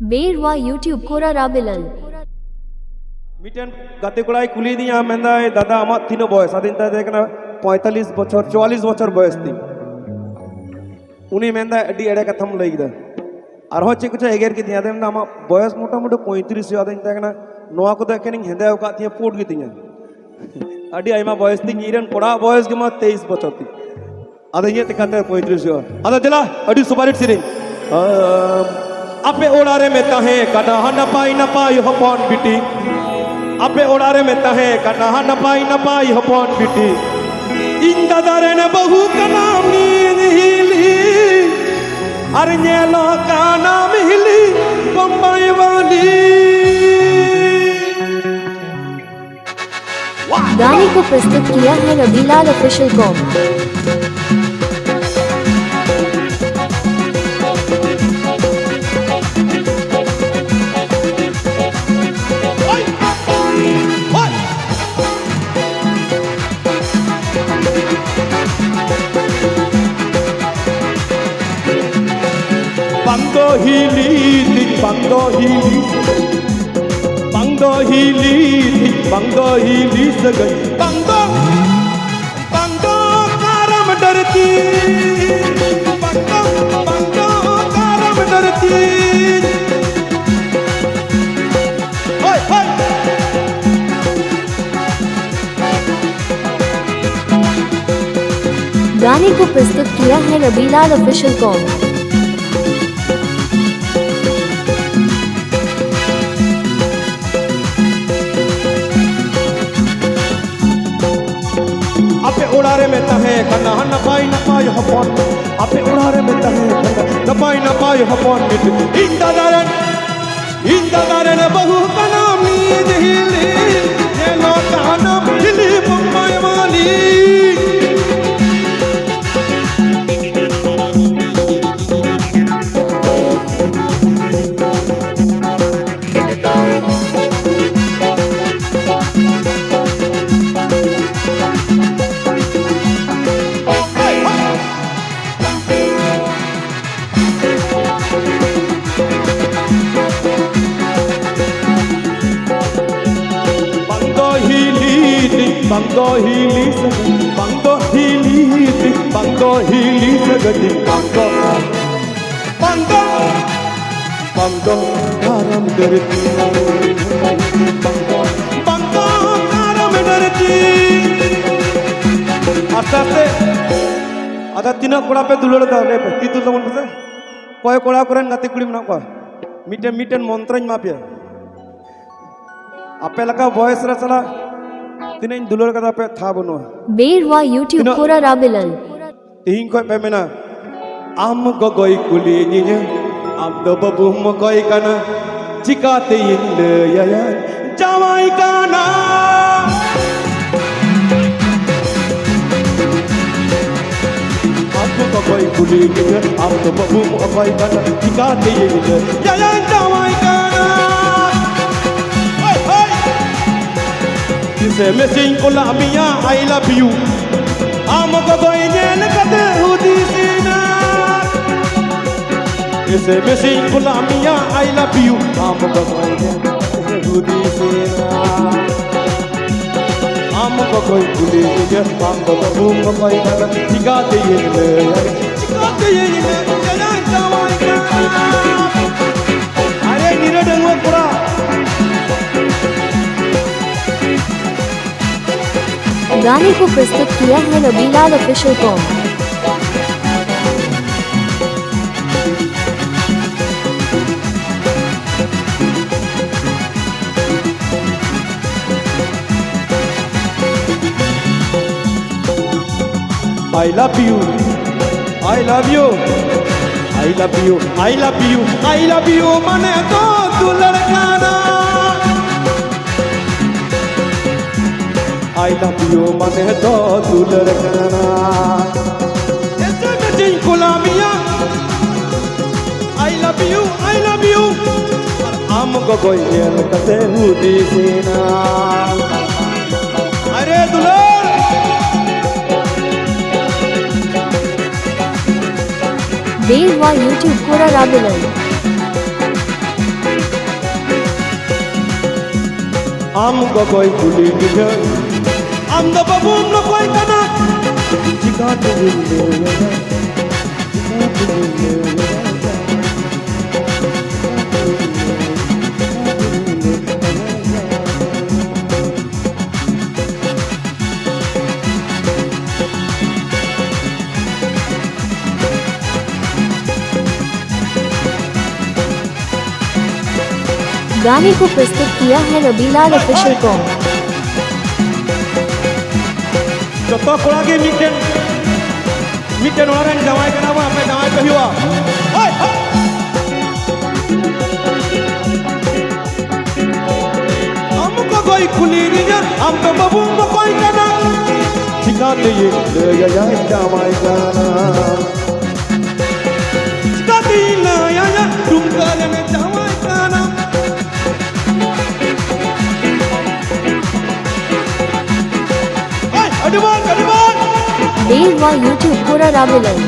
Beerwa YouTube Kora Rabilal. मिटेन गाते कोड़ाई कुली दिया मेंदा दादा आमा तीनो बॉयस आदिन ता देखना 45 बछर 44 बछर बॉयस थी उन्हीं मेंदा अड्डी एडे कथम लई दा और हो चेक कुछ एगेर की दिया देम आमा बॉयस मोटा मोटा 35 या आदिन ता नोआ को देखे नहीं हेंदे का दिया पोट की दिया अड्डी आइमा बॉयस थी ईरन कोड़ा बॉयस के मा 23 बछर थी आदे ये तकाते 35 या आदा चला अड्डी सुपारी सिरिंग आपे ओड़ारे में ताहे कना न पाई हो पौन बिटी आपे ओड़ारे में ताहे कना न पाई हो पौन बिटी इन दादारे ने बहु का नाम हिली अरे लो का नाम हिली बम्बई वाली। गाने को प्रस्तुत किया है रबीलाल ऑफिशियल कॉम। बंगो हीली सगई बंगो कारम डरती बंगो कारम डरती ओए ओए गाने को प्रस्तुत किया है रबीलाल ऑफिशियल कॉम। उड़ारे में तहे कना न पाई हपौन आपे उड़ारे में तहे न पाई हपौन मिट इंदा दारन बहु कना मीद हिली ये लो काना हिली बम्बई वाली। बंगो हीली सगती बंगो कारम डरती बंगो कारम डरती। आस्ते आधा तीना कोड़ा पे दुलड़ दा ने ती तुल मन पे कोय कोड़ा करन गाते कुड़ी मना को मिटेन मंत्रन मापिया आपे लगा वॉइस रा चला तीन दुलड़ कदा पे था बनो बेरवा YouTube Kora Rabilal. तीन कोई पे मेना आम गगोई कुली निने आम दो बबू मकोई काना चिकाते इंद या जावाई काना आम गगोई कुली निने आम दो बबू मकोई काना चिकाते इंद या जावाई काना। Dice messing kola miya I love you amo ko goinen kate hudisina Dice messing kola miya I love you amo ko goinen kate hudisina amo ko koi kuli ge amo ko bum ko koi kala chikate yene jana jawai ka are niradangwa pura गाने को प्रस्तुत किया है Rabilal official com. I love you I love you I love you I love you I love you मने तो तू Larkana I love you मने तो तू लड़काना ऐसे में जिन गुलामिया I love you आम को कोई ये लगते हुदी सीना अरे दुल्हन Beerwa YouTube Kora Rabilal. am gogoy kuli dija am da babum no koy kana jika tu wille गाने को प्रस्तुत किया है रबीलाल ऑफिशियल कॉम। जतो कोड़ा के मिटेन orang jawai kenapa apa jawai ke hiwa hoi हमको कोई खुली नहीं हम तो बाबू को कोई करना सिखाते ये ले या जवाई गाना सिखाते ले या तुम करे में जवाई गाना अडवान देवा यूट्यूब पूरा रावलन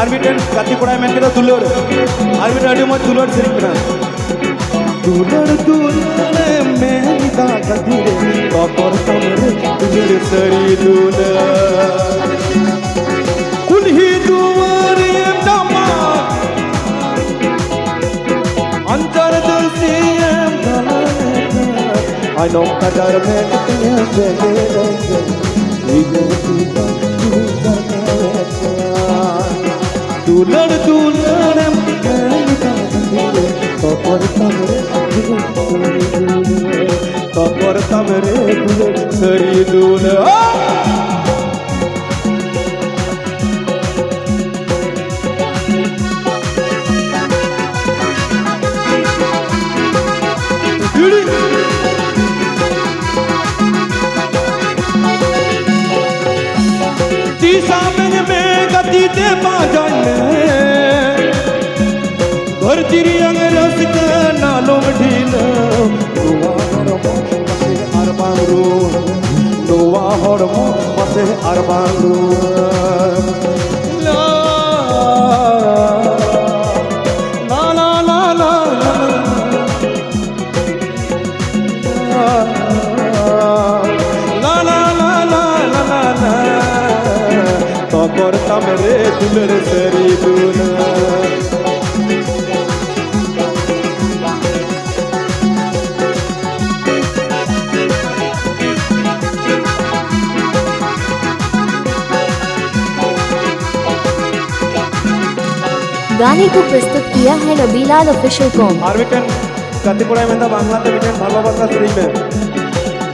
आर्बिटन गति कोड़ा में के दुलर आर्बिटन अडी मत दुलर सिरिंग बना दुलर दुलर मेरी दा गति रे कपर तमरे दुलर सरी दुलर कुलही दुआरे दमा अंतर दिल से I know kadar mein kitne दुलर दुलर Kapoor तमरे दुलर सरी दुलर गति दे बाजन घर चिरी अंगरस के नालों में ढील नोवा हर मसे अरबांगरू ला ला ला ला करता मेरे दुलर सरी दुलर गाने को प्रस्तुत किया है रबीलाल ऑफिशियल कॉम। आर्बिटन गति कोड़ा में बांग्लाते बिटेन भालोबासा श्री में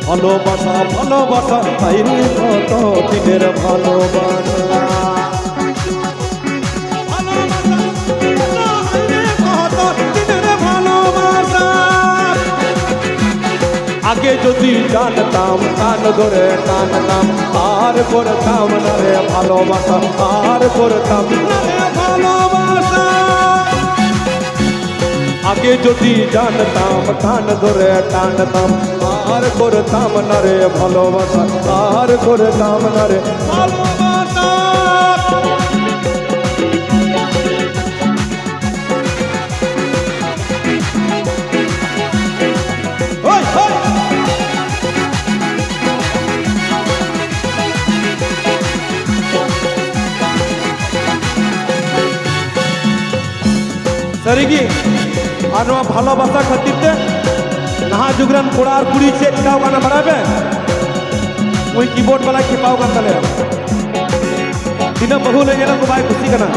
ভালোবাসা ভালোবাসা তাইরে কত দিনের ভালোবাসা আগে যদি জানতাম কান ধরে টানতাম আর করতাম না রে ভালোবাসা আর করতাম না রে ভালোবাসা আগে যদি জানতাম কান ধরে টানতাম আর করতাম না রে ভালোবাসা আর করতাম না রে ভালোবাসা सरिगी और भालोबासा खातिर नहा जुगरन कोड़ा और कुड़ी से चिकाव करना बराबर वही कीबोर्ड वाला खिपाव करता ले दिन बहु ले जाना को भाई खुशी करना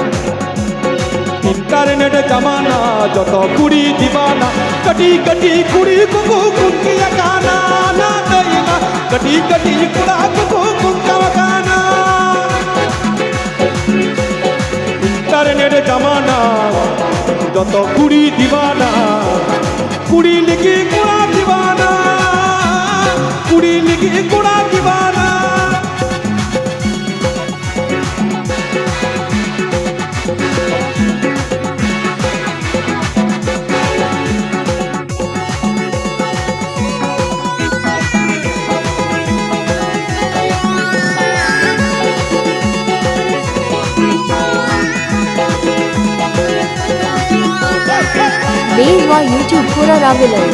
इंटरनेट जमाना जो तो कुड़ी दीवाना कटी कटी कुड़ी को कुंकिया गाना ना देना कटी कटी कुड़ा को कुंका गाना इंटरनेट जमाना जो तो कुड़ी दीवाना कुड़ी लिखी कुड़ा दीवाना कुड़ी लिखी कुड़ा दीवाना Bewa YouTube Pura Ravilai.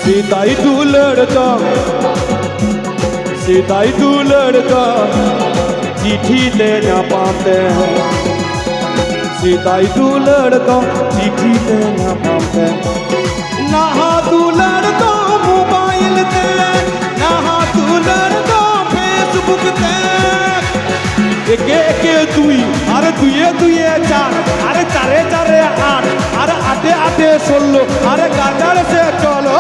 सीताई तू लड़का, सीताई तू लड़का चिट्ठी देना पाते हैं। सीताई तू लड़का चिट्ठी देना पाते ना तू लड़का मोबाइल ते ना तू लड़का फेसबुक ते एक दुई अरे दुए चार अरे चारे चारे आठ अरे आठे आठे 16 अरे गाजर से चलो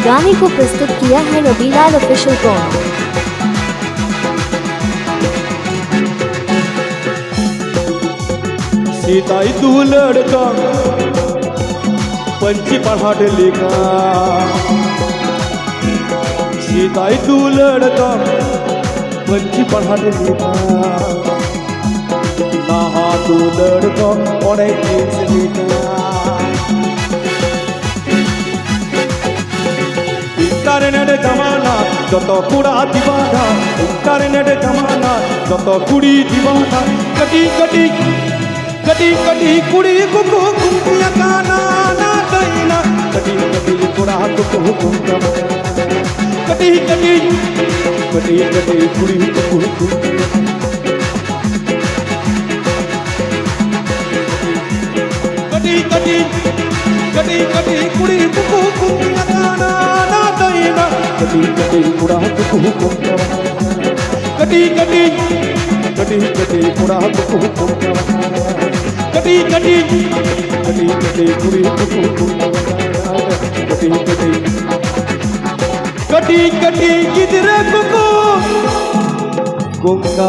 गाने को प्रस्तुत किया है रविलाल ऑफिशियल कॉम। सीताई तू लड़का पंची पढ़ाट लिखा। सीताई तू लड़का पंची पढ़ाट लिखा ना तू लड़का पढ़े लिखा। इंटरनेट जमाना যত কুড়া দিবানা इंटरनेट जमाना যত কুড়ি দিবানা कटी कटी कटी कटी कुड़ी कुकु कुंकिया गाना ना दैना कटी कटी कुड़ा कुकु कुंकिया कटी कटी कटी कटी कुड़ी कुकु कुंकिया कटी कटी कटी कटी कुड़ी कुकु कुंकिया गाना ना दैना कटी कटी कुड़ा कुकु कुंकिया कटी कटी कटी कटी कुड़ा कुकु कुंकिया कटी कटी कटी कटी कुड़ी कुकु कुंकिया कटी कटी कटी कटी किधरे कुकु कुंकिया